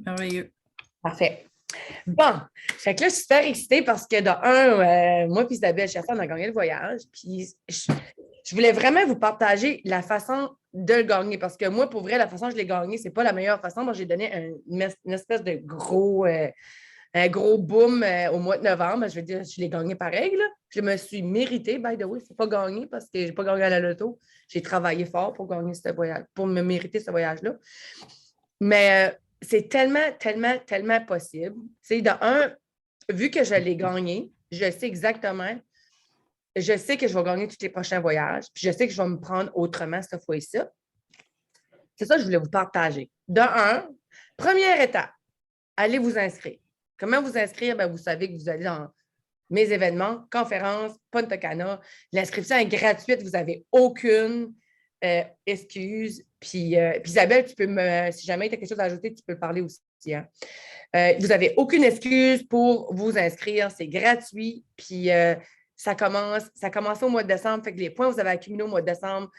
Merveilleux. Parfait. Bon, fait que là, je suis super excitée parce que, moi et Isabelle Chasson, on a gagné le voyage. Puis, je voulais vraiment vous partager la façon de le gagner parce que moi, pour vrai, la façon dont je l'ai gagné, c'est pas la meilleure façon. Moi, j'ai donné une espèce de un gros boom au mois de novembre. Je veux dire, je l'ai gagné pareil. Là. Je me suis méritée, by the way. C'est pas gagné parce que j'ai pas gagné à la loto. J'ai travaillé fort pour gagner ce voyage, pour me mériter ce voyage-là. Mais c'est tellement, tellement, tellement possible. C'est vu que je l'ai gagné, je sais exactement, je sais que je vais gagner tous les prochains voyages, puis je sais que je vais me prendre autrement cette fois-ci. C'est ça que je voulais vous partager. Première étape, allez vous inscrire. Comment vous inscrire? Bien, vous savez que vous allez dans mes événements, conférences, Punta Cana. L'inscription est gratuite, vous n'avez aucune excuse. Puis Isabelle, tu peux si jamais tu as quelque chose à ajouter, tu peux parler aussi. Hein. Vous n'avez aucune excuse pour vous inscrire, c'est gratuit. Puis ça commence au mois de décembre. Fait que les points que vous avez accumulés au mois de décembre,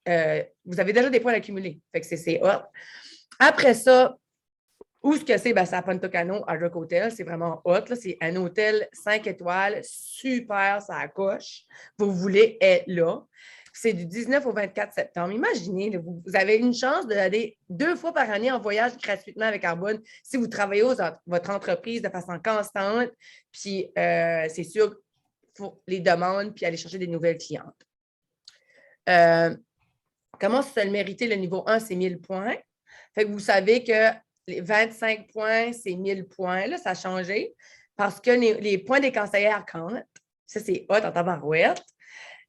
vous avez déjà des points accumulés. Fait que c'est hot. Après ça, où est-ce que c'est? Ben, c'est à Punta Cana, à Rock Hotel. C'est vraiment hot. Là. C'est un hôtel 5 étoiles, super, ça coche. Vous voulez être là. C'est du 19 au 24 septembre. Imaginez, là, vous avez une chance d'aller 2 fois par année en voyage gratuitement avec Arbonne si vous travaillez votre entreprise de façon constante. Puis, c'est sûr, il faut les demandes puis aller chercher des nouvelles clientes. Comment se le mériter? Le niveau 1, c'est 1000 points. Fait que vous savez que les 25 points, c'est 1000 points. Là, ça a changé parce que les points des conseillères comptent. Ça, c'est hot en tabarouette.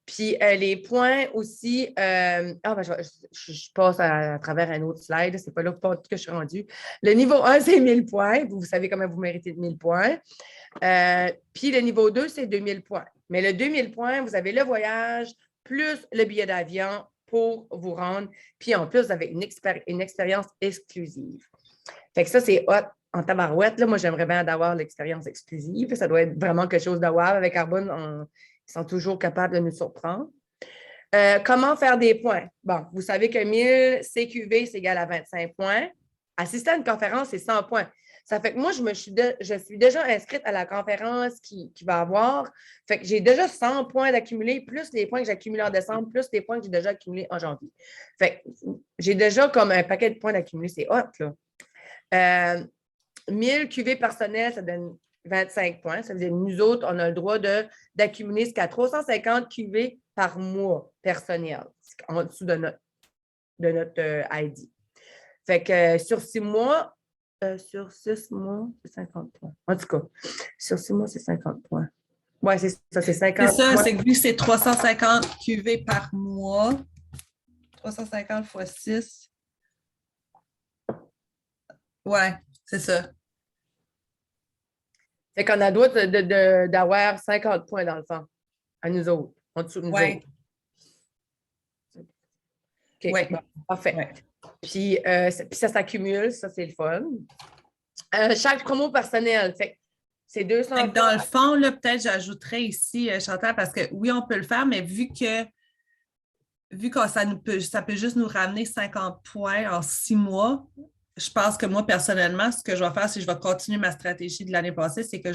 Puis les points aussi, je passe à travers un autre slide, c'est pas là que je suis rendue. Le niveau 1, c'est 1000 points. Vous savez comment vous méritez de 1000 points. Puis le niveau 2, c'est 2000 points. Mais le 2000 points, vous avez le voyage plus le billet d'avion pour vous rendre. Puis en plus, vous avez une expérience exclusive. Fait que ça, c'est hot en tabarouette. Là, moi, j'aimerais bien avoir l'expérience exclusive. Ça doit être vraiment quelque chose de wow. Avec Arbonne, ils sont toujours capables de nous surprendre. Comment faire des points? Bon, vous savez que 1000 CQV, c'est égal à 25 points. Assister à une conférence, c'est 100 points. Ça fait que moi, je suis déjà inscrite à la conférence qui va avoir. Fait que j'ai déjà 100 points d'accumuler, plus les points que j'ai accumulés en décembre, plus les points que j'ai déjà accumulés en janvier. Fait que j'ai déjà comme un paquet de points d'accumuler. C'est hot, là. 1000 QV personnels, ça donne 25 points. Ça veut dire que nous autres, on a le droit d'accumuler jusqu'à 350 QV par mois personnel, en dessous de notre ID. Fait que sur 6 mois, c'est 50 points. En tout cas, sur 6 mois, c'est 50 points. Oui, c'est ça, c'est 50 C'est ça, points. c'est que vu que c'est 350 QV par mois, 350 fois 6. Ouais, c'est ça. Fait qu'on a le droit d'avoir 50 points dans le fond, à nous autres, en dessous de nous autres. OK, ouais. Bon, parfait. Ouais. Puis ça s'accumule, ça, c'est le fun. Chaque promo personnel, fait c'est 200 points. Dans le fond, là, peut-être j'ajouterais ici, Chantal, parce que oui, on peut le faire, mais vu que ça peut juste nous ramener 50 points en 6 mois, je pense que moi, personnellement, ce que je vais faire, c'est que je vais continuer ma stratégie de l'année passée, c'est que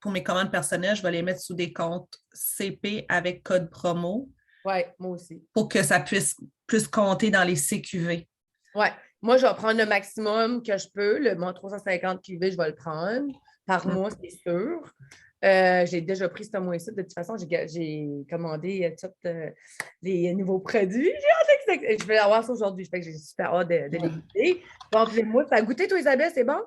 pour mes commandes personnelles, je vais les mettre sous des comptes CP avec code promo. Oui, moi aussi. Pour que ça puisse plus compter dans les CQV. Oui. Moi, je vais prendre le maximum que je peux. Mon 350 QV, je vais le prendre par mois, c'est sûr. J'ai déjà pris ce mois-ci. De toute façon, j'ai commandé tous les nouveaux produits. Je vais avoir ça aujourd'hui. Je fais que j'ai super hâte de les goûter. Donc, moi, tu as goûté, toi, Isabelle, c'est bon?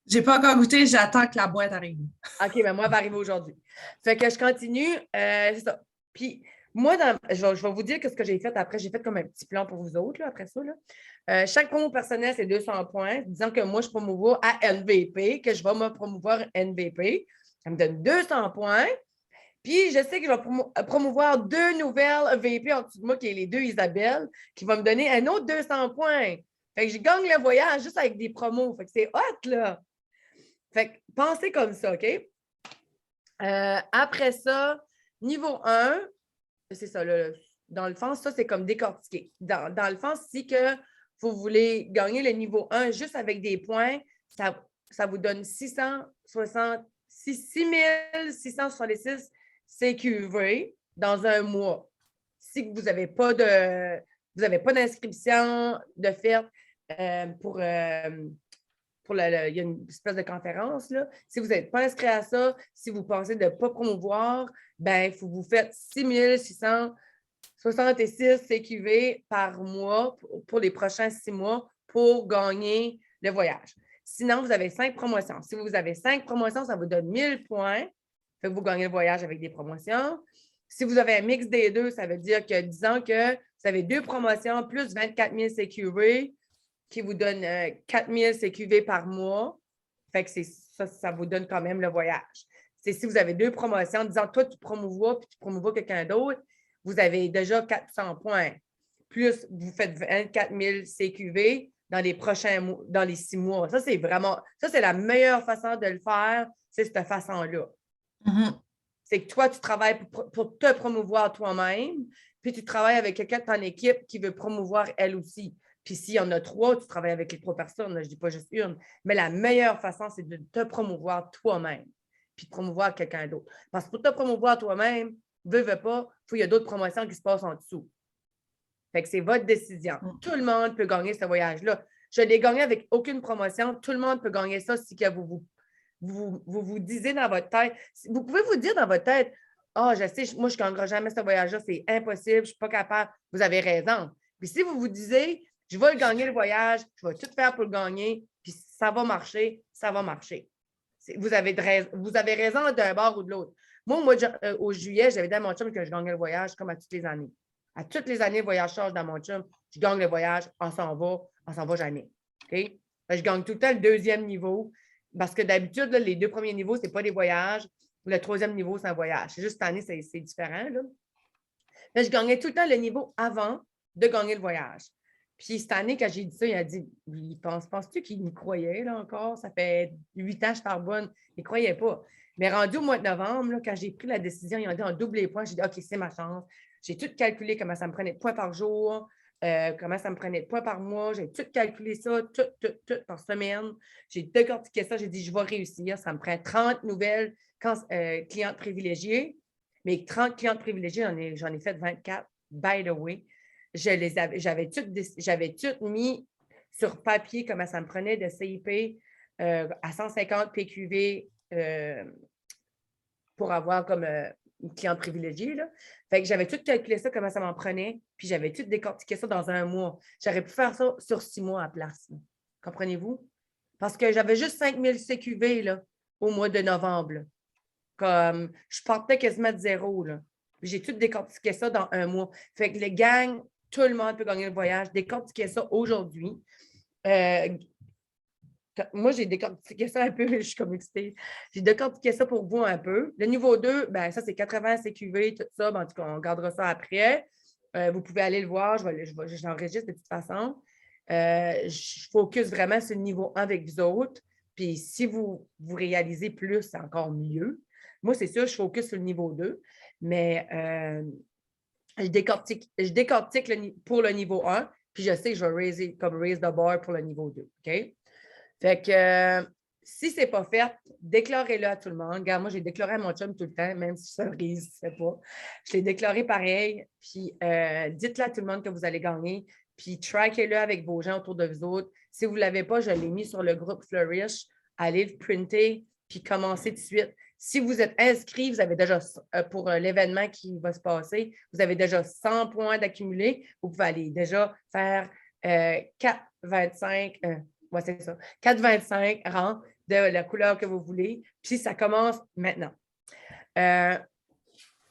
Je n'ai pas encore goûté, j'attends que la boîte arrive. OK, mais moi, elle va arriver aujourd'hui. Fait que je continue. C'est ça. Puis, moi, je vais vous dire ce que j'ai fait après. J'ai fait comme un petit plan pour vous autres, là, après ça. Là. Chaque promo personnel, c'est 200 points. Disons que moi, je promouvois à NVP, que je vais me promouvoir NVP. Ça me donne 200 points. Puis, je sais que je vais promouvoir 2 nouvelles VP en dessous de moi, qui est les 2 Isabelle, qui vont me donner un autre 200 points. Fait que je gagne le voyage juste avec des promos. Fait que c'est hot, là. Fait que pensez comme ça, OK? Après ça, niveau 1, c'est ça, là, dans le fond, ça, c'est comme décortiqué. Dans le fond, si que vous voulez gagner le niveau 1 juste avec des points, ça vous donne 6666 CQV dans un mois. Si vous n'avez pas d'inscription de fait pour il y a une espèce de conférence, là. Si vous n'êtes pas inscrit à ça, si vous pensez de ne pas promouvoir, ben, il faut que vous faites 6666 CQV par mois pour les prochains 6 mois pour gagner le voyage. Sinon, vous avez 5 promotions. Si vous avez 5 promotions, ça vous donne 1000 points. Fait que vous gagnez le voyage avec des promotions. Si vous avez un mix des deux, ça veut dire que, disons que vous avez 2 promotions plus 24 000 CQV qui vous donne 4 000 CQV par mois. Fait que ça vous donne quand même le voyage. C'est si vous avez 2 promotions, disons toi, tu promouvois puis tu promouvois quelqu'un d'autre, vous avez déjà 400 points. Plus vous faites 24 000 CQV dans les prochains mois, dans les 6 mois. Ça, c'est la meilleure façon de le faire, c'est cette façon-là. Mm-hmm. C'est que toi, tu travailles pour te promouvoir toi-même, puis tu travailles avec quelqu'un de ton équipe qui veut promouvoir elle aussi. Puis s'il y en a 3, tu travailles avec les 3 personnes, là, je ne dis pas juste une. Mais la meilleure façon, c'est de te promouvoir toi-même, puis de promouvoir quelqu'un d'autre. Parce que pour te promouvoir toi-même, veux pas, il y a d'autres promotions qui se passent en dessous. Fait que c'est votre décision. Tout le monde peut gagner ce voyage-là. Je l'ai gagné avec aucune promotion. Tout le monde peut gagner ça si que vous disiez dans votre tête. Vous pouvez vous dire dans votre tête, je sais, moi, je ne gagnerai jamais ce voyage-là, c'est impossible, je ne suis pas capable. Vous avez raison. Puis si vous vous disiez, je vais gagner le voyage, je vais tout faire pour le gagner, puis ça va marcher, ça va marcher. Vous avez raison d'un bord ou de l'autre. Moi, au juillet, j'avais dit à mon chum que je gagnais le voyage comme à toutes les années. À toutes les années, le voyage change dans mon chum. Je gagne le voyage, on s'en va jamais. Okay? Je gagne tout le temps le 2e niveau parce que d'habitude, là, les 2 premiers niveaux, ce n'est pas des voyages. Le 3e niveau, c'est un voyage. C'est juste cette année, c'est différent. Là. Mais je gagnais tout le temps le niveau avant de gagner le voyage. Puis cette année, quand j'ai dit ça, il a dit, penses-tu qu'il me croyait là encore? Ça fait 8 ans que je charbonne. Il ne croyait pas. Mais rendu au mois de novembre, là, quand j'ai pris la décision, ils ont dit on double les points. J'ai dit, OK, c'est ma chance. J'ai tout calculé comment ça me prenait de points par jour, comment ça me prenait de points par mois. J'ai tout calculé ça, tout par semaine. J'ai décortiqué ça. J'ai dit, je vais réussir. Ça me prend 30 nouvelles clientes privilégiées. Mais 30 clientes privilégiées, j'en ai fait 24, by the way. J'avais tout mis sur papier comment ça me prenait de CIP à 150 PQV pour avoir comme une cliente privilégiée. Là. Fait que j'avais tout calculé ça, comment ça m'en prenait, puis j'avais tout décortiqué ça dans un mois. J'aurais pu faire ça sur 6 mois à place. Là. Comprenez-vous? Parce que j'avais juste 5 000 CQV là, au mois de novembre. Là. Comme je partais quasiment de 0. Là. J'ai tout décortiqué ça dans un mois. Fait que les gangs, tout le monde peut gagner le voyage. Décortiquer ça aujourd'hui. Moi, j'ai décortiqué ça un peu, je suis comme excitée. J'ai décortiqué ça pour vous un peu. Le niveau 2, ben, ça, c'est 80 CQV, tout ça. Ben, en tout cas, on gardera ça après. Vous pouvez aller le voir. Je l'enregistre de toute façon. Je focus vraiment sur le niveau 1 avec vous autres. Puis si vous réalisez plus, c'est encore mieux. Moi, c'est sûr, je focus sur le niveau 2. Mais je décortique pour le niveau 1. Puis je sais que je vais raise the bar pour le niveau 2. OK? Fait que si ce n'est pas fait, déclarez-le à tout le monde. Regarde, moi, j'ai déclaré à mon chum tout le temps, même si ça ne réussissait pas. Je l'ai déclaré pareil. Puis dites-le à tout le monde que vous allez gagner. Puis trackez-le avec vos gens autour de vous autres. Si vous ne l'avez pas, je l'ai mis sur le groupe Flourish. Allez le printer, puis commencez tout de suite. Si vous êtes inscrit, vous avez déjà, pour l'événement qui va se passer, vous avez déjà 100 points d'accumuler. Vous pouvez aller déjà faire 4,25 c'est ça. 4,25 rangs de la couleur que vous voulez. Puis ça commence maintenant. Ça,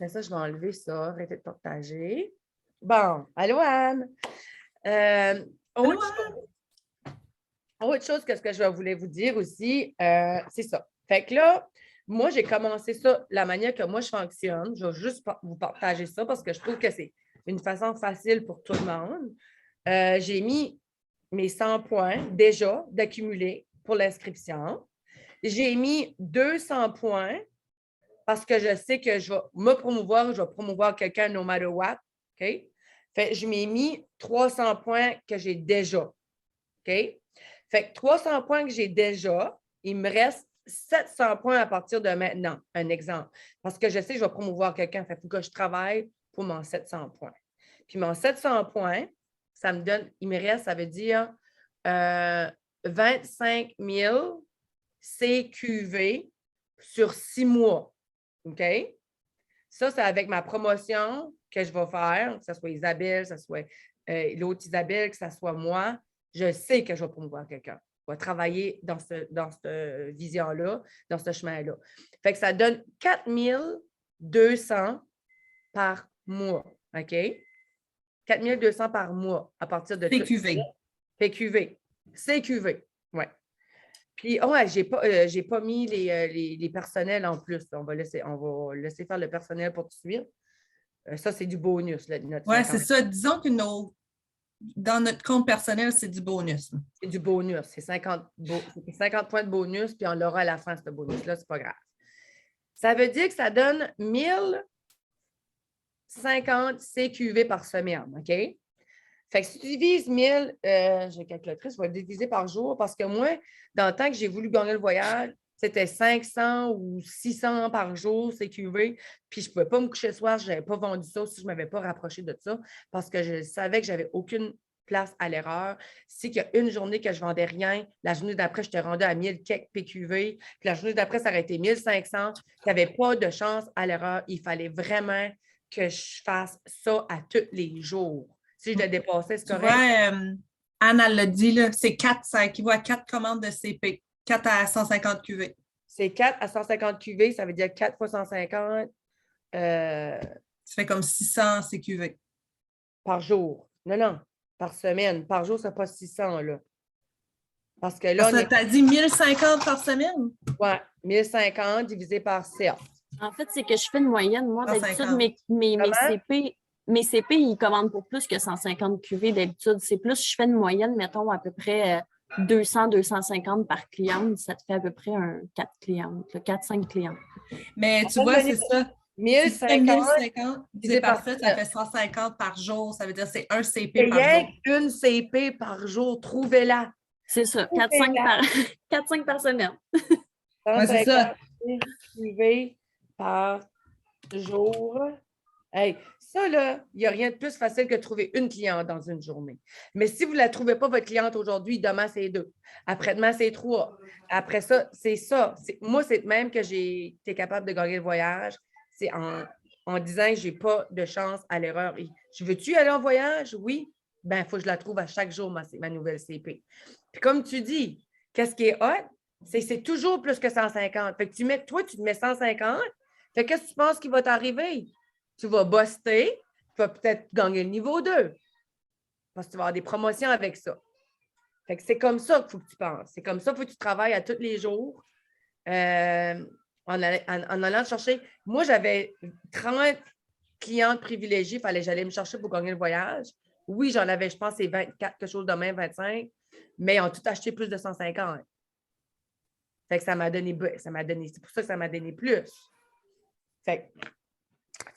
je vais enlever ça. Arrêtez de partager. Bon, allô Anne. Autre chose que ce que je voulais vous dire aussi, c'est ça. Fait que là, moi, j'ai commencé ça, la manière que moi, je fonctionne. Je vais juste vous partager ça parce que je trouve que c'est une façon facile pour tout le monde. J'ai mis mes 100 points déjà d'accumuler pour l'inscription. J'ai mis 200 points parce que je sais que je vais me promouvoir, je vais promouvoir quelqu'un no matter what. OK? Fait, je m'ai mis 300 points que j'ai déjà. OK? Fait que 300 points que j'ai déjà, il me reste 700 points à partir de maintenant, un exemple. Parce que je sais que je vais promouvoir quelqu'un, il faut que je travaille pour mon 700 points. Puis mon 700 points, ça me donne, il me reste, ça veut dire 25 000 CQV sur 6 mois. OK? Ça, c'est avec ma promotion que je vais faire, que ce soit Isabelle, que ce soit l'autre Isabelle, que ce soit moi. Je sais que je vais promouvoir quelqu'un. Je vais travailler dans cette vision-là, dans ce chemin-là. Fait que ça donne 4 200 par mois. OK? 4 200 par mois à partir de PQV. PQV. CQV. Oui. Puis, ouais, j'ai pas mis les personnels en plus. On va laisser faire le personnel pour tout de suite. Ça, c'est du bonus. Oui, c'est ça. Disons que dans notre compte personnel, c'est du bonus. C'est du bonus. C'est 50 points de bonus, puis on l'aura à la fin, ce bonus-là. C'est pas grave. Ça veut dire que ça donne 1050 CQV par semaine. OK? Fait que si tu divises 1000, j'ai calculatrice, je vais le diviser par jour parce que moi, dans le temps que j'ai voulu gagner le voyage, c'était 500 ou 600 par jour CQV. Puis je ne pouvais pas me coucher le soir, je n'avais pas vendu ça si je ne m'avais pas rapproché de ça parce que je savais que je n'avais aucune place à l'erreur. Si qu'il y a une journée que je ne vendais rien, la journée d'après, je t'ai rendu à 1000 quelques PQV. Puis la journée d'après, ça aurait été 1500. Il n'y avait pas de chance à l'erreur. Il fallait vraiment que je fasse ça à tous les jours. Si je le dépassais, c'est correct. Tu vois, Anne, elle l'a dit, là, c'est 4, ça équivaut à 4 commandes de CP. 4 à 150 QV. C'est 4 à 150 QV, ça veut dire 4 fois 150. Ça fait comme 600 CQV. Par jour. Non, par semaine. Par jour, c'est pas 600, là. Parce que là, tu as dit 1050 par semaine? Oui, 1050 divisé par 7. En fait, c'est que je fais une moyenne. Moi, d'habitude, mes CP, ils commandent pour plus que 150 QV d'habitude. C'est plus, je fais une moyenne, mettons, à peu près 200, 250 par cliente. Ça te fait à peu près 4 clientes, 4-5 clientes. Mais tu vois, c'est ça. 1050 divisé par 7, ça fait 150 par jour. Ça veut dire que c'est un CP par jour. Une CP par jour. Trouvez-la. C'est ça. 4-5 par semaine. Ouais, c'est ça. QV par jour. Hey, ça, là, il n'y a rien de plus facile que de trouver une cliente dans une journée. Mais si vous ne la trouvez pas, votre cliente aujourd'hui, demain, c'est 2. Après-demain, c'est 3. Après ça, c'est ça. Moi, c'est même que j'ai été capable de gagner le voyage. C'est en disant que je n'ai pas de chance à l'erreur. Je veux-tu aller en voyage? Oui. Ben, il faut que je la trouve à chaque jour, ma nouvelle CP. Puis comme tu dis, qu'est-ce qui est hot? C'est toujours plus que 150. Fait que tu te mets 150. Fait que qu'est-ce que tu penses qui va t'arriver? Tu vas buster, tu vas peut-être gagner le niveau 2. Parce que tu vas avoir des promotions avec ça. Fait que c'est comme ça qu'il faut que tu penses. C'est comme ça qu'il faut que tu travailles à tous les jours. En allant chercher. Moi, j'avais 30 clientes privilégiées. J'allais me chercher pour gagner le voyage. Oui, j'en avais, je pense, c'est 24, quelque chose de même, 25. Mais ils ont tout acheté plus de 150. Fait que ça m'a donné, c'est pour ça que ça m'a donné plus. Fait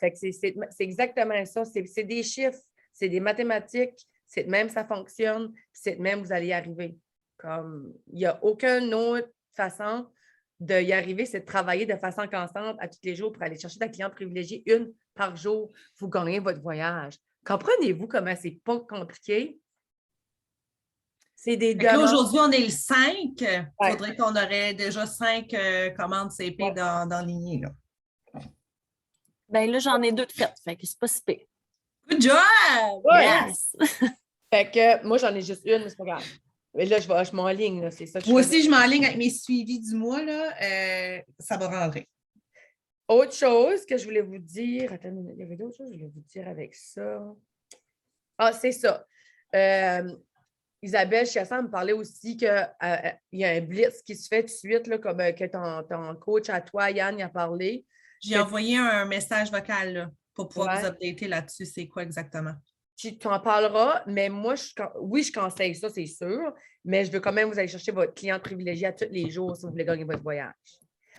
que c'est exactement ça. C'est des chiffres, c'est des mathématiques, c'est de même ça fonctionne, c'est de même vous allez y arriver. Comme il n'y a aucune autre façon d'y arriver, c'est de travailler de façon constante à tous les jours pour aller chercher ta cliente privilégiée une par jour. Vous gagnez votre voyage. Comprenez-vous comment c'est pas compliqué? C'est des demandes. Aujourd'hui, on est le 5. Il faudrait qu'on aurait déjà 5 commandes CP dans lignée. Là. Ben là, j'en ai 2 de faites, fait que c'est pas si pire. Good job! Yes! Fait que moi, j'en ai juste une, mais c'est pas grave. Mais là, je m'enligne, là, c'est ça que moi aussi, je m'enligne avec mes suivis du mois, là. Ça va rentrer. Autre chose que je voulais vous dire. Attends, il y avait d'autres choses que je voulais vous dire avec ça. Ah, c'est ça. Isabelle Chassan me parlait aussi qu'il y a un blitz qui se fait tout de suite, là, comme que ton coach à toi, Yann, y a parlé. J'ai envoyé un message vocal là, pour pouvoir vous updater là-dessus. C'est quoi exactement? Tu en parleras, mais moi, je conseille ça, c'est sûr, mais je veux quand même vous aller chercher votre cliente privilégiée à tous les jours si vous voulez gagner votre voyage.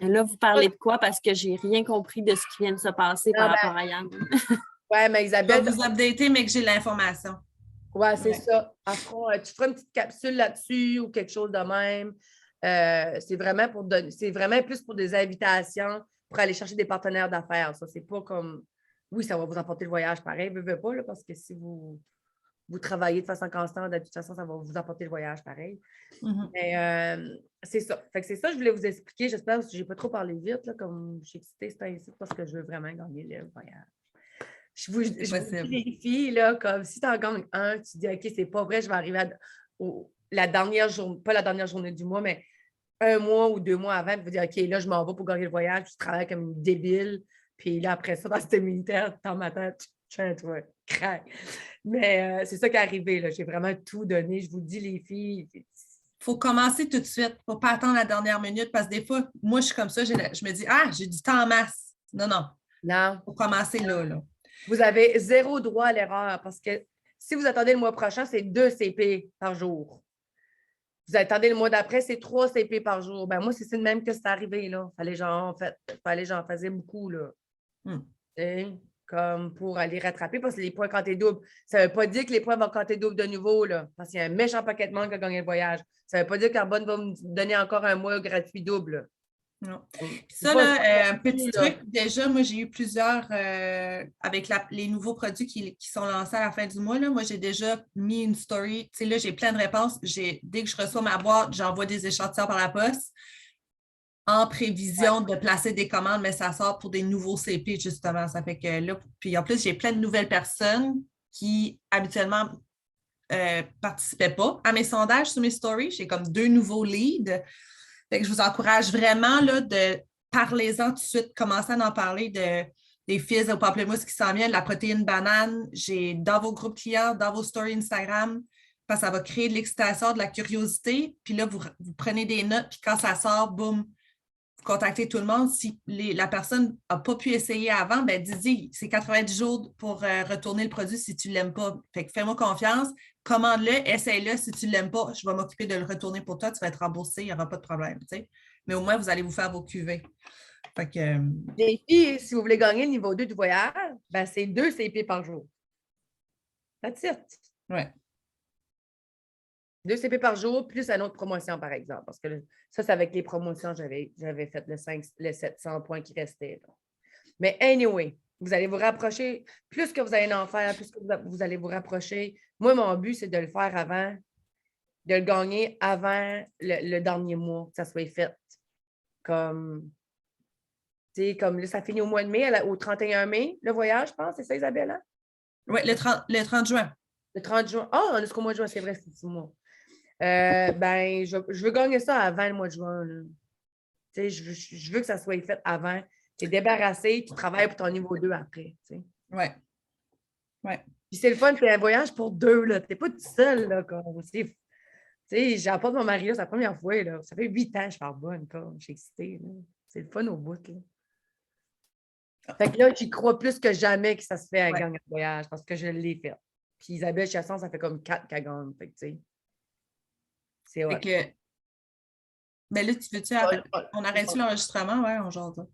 Et là, vous parlez de quoi? Parce que j'ai rien compris de ce qui vient de se passer par rapport à Yann. Oui, mais Isabelle... Je vais vous updater, mais que j'ai l'information. Ouais, c'est ça. Tu feras une petite capsule là-dessus ou quelque chose de même. C'est vraiment c'est vraiment plus pour des invitations pour aller chercher des partenaires d'affaires. Ça, c'est pas comme. Oui, ça va vous apporter le voyage pareil, veux pas, là, parce que si vous travaillez de façon constante, de toute façon, ça va vous apporter le voyage pareil. Mais c'est ça. Fait que c'est ça que je voulais vous expliquer. J'espère que je n'ai pas trop parlé vite, là, comme je suis excitée, c'est ainsi, parce que je veux vraiment gagner le voyage. Je vous dis, filles, là, comme si tu en gagnes un, tu dis, OK, c'est pas vrai, je vais arriver la dernière journée, pas la dernière journée du mois, mais 1 mois ou 2 mois avant, puis vous dire, OK, là, je m'en vais pour gagner le voyage, puis je travaille comme une débile. Puis là, après ça, dans cette militaire, dans ma tête, tu craque. Mais c'est ça qui est arrivé, là. J'ai vraiment tout donné. Je vous dis, les filles. Il faut commencer tout de suite. Il ne faut pas attendre la dernière minute parce que des fois, moi, je suis comme ça, je me dis, j'ai du temps en masse. Non. Non. Il faut commencer là. Vous avez 0 droit à l'erreur parce que si vous attendez le mois prochain, c'est 2 CP par jour. Vous attendez le mois d'après, c'est 3 CP par jour. Ben moi, c'est le même que c'est arrivé, là. Fallait j'en faisais beaucoup, là. Comme pour aller rattraper, parce que les points comptés double. Ça ne veut pas dire que les points vont compter double de nouveau, là. Parce qu'il y a un méchant paquet de monde qui a gagné le voyage. Ça ne veut pas dire qu'Arbonne va me donner encore un mois gratuit double, là. Non. Ça, là, un petit truc, déjà, moi, j'ai eu plusieurs, avec les nouveaux produits qui sont lancés à la fin du mois, là, moi, j'ai déjà mis une story. Tu sais, là, j'ai plein de réponses. Dès que je reçois ma boîte, j'envoie des échantillons par la poste en prévision de placer des commandes, mais ça sort pour des nouveaux CP, justement. Ça fait que là, puis en plus, j'ai plein de nouvelles personnes qui, habituellement, participaient pas à mes sondages sur mes stories. J'ai comme 2 nouveaux leads. Fait que je vous encourage vraiment là, de parler-en tout de suite, commencer à en parler des fils au pamplemousse qui s'en viennent, de la protéine banane. J'ai dans vos groupes clients, dans vos stories Instagram, parce que ça va créer de l'excitation, de la curiosité. Puis là, vous prenez des notes, puis quand ça sort, boum, vous contactez tout le monde. Si la personne n'a pas pu essayer avant, ben dis c'est 90 jours pour retourner le produit si tu ne l'aimes pas. Fait que fais-moi confiance. Commande-le, essaye-le. Si tu ne l'aimes pas, je vais m'occuper de le retourner pour toi. Tu vas être remboursé, il n'y aura pas de problème. T'sais. Mais au moins, vous allez vous faire vos cuvées. Fait que, les filles, si vous voulez gagner le niveau 2 du voyage, ben c'est 2 CP par jour. That's it. Ouais. 2 CP par jour, plus une autre promotion, par exemple. Parce que ça, c'est avec les promotions, j'avais fait le 700 points qui restaient. Là. Mais anyway, vous allez vous rapprocher. Plus que vous allez en faire, plus que vous allez vous rapprocher. Moi, mon but, c'est de le faire avant, de le gagner avant le dernier mois, que ça soit fait. Comme là, ça finit au mois de mai, au 31 mai, le voyage, je pense. C'est ça, Isabelle? Hein? Oui, le 30 juin. Le 30 juin. Ah, on est jusqu'au mois de juin, c'est vrai, c'est 6 mois. Ben, je veux gagner ça avant le mois de juin. Là. Je veux que ça soit fait avant. Tu es débarrassé, tu travailles pour ton niveau 2 après. Oui. Ouais. Puis c'est le fun, c'est un voyage pour 2. Tu n'es pas tout seul. Là, j'apporte mon mari là, c'est la première fois. Là. Ça fait 8 ans que je parle bonne. Je suis excitée. Là. C'est le fun au bout. Là. Fait que là, j'y crois plus que jamais que ça se fait à gagner un voyage parce que je l'ai fait. Puis Isabelle Chasson, ça fait comme 4 qu'elle gagne. Fait que, c'est vrai. Mais là, tu veux-tu on arrête-tu l'enregistrement? Ouais, on jase.